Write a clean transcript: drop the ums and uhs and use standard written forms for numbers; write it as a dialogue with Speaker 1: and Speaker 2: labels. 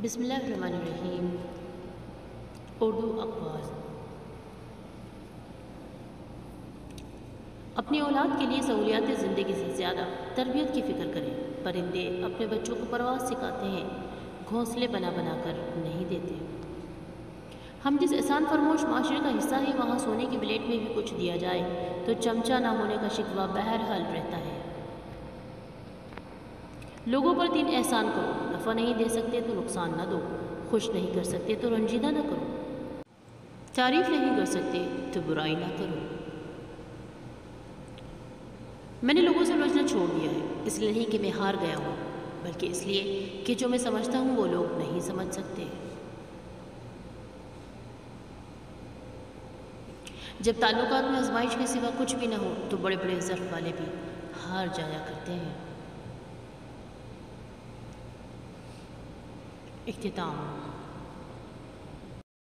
Speaker 1: بسم اللہ الرحمن الرحیم۔ اردو اقوال۔ اپنی اولاد کے لیے سہولیات زندگی سے زیادہ تربیت کی فکر کریں۔ پرندے اپنے بچوں کو پرواز سکھاتے ہیں، گھونسلے بنا بنا کر نہیں دیتے۔ ہم جس احسان فرموش معاشرے کا حصہ ہیں، وہاں سونے کی پلیٹ میں بھی کچھ دیا جائے تو چمچہ نہ ہونے کا شکوہ بہرحال رہتا ہے۔ لوگوں پر 3 احسان کرو۔ نفع نہیں دے سکتے تو نقصان نہ دو، خوش نہیں کر سکتے تو رنجیدہ نہ کرو، تعریف نہیں کر سکتے تو برائی نہ کرو۔ میں نے لوگوں سے الجھنا چھوڑ دیا ہے، اس لیے نہیں کہ میں ہار گیا ہوں، بلکہ اس لیے کہ جو میں سمجھتا ہوں وہ لوگ نہیں سمجھ سکتے۔ جب تعلقات میں آزمائش کے سوا کچھ بھی نہ ہو تو بڑے بڑے ظرف والے بھی ہار جایا کرتے ہیں۔ اختتام۔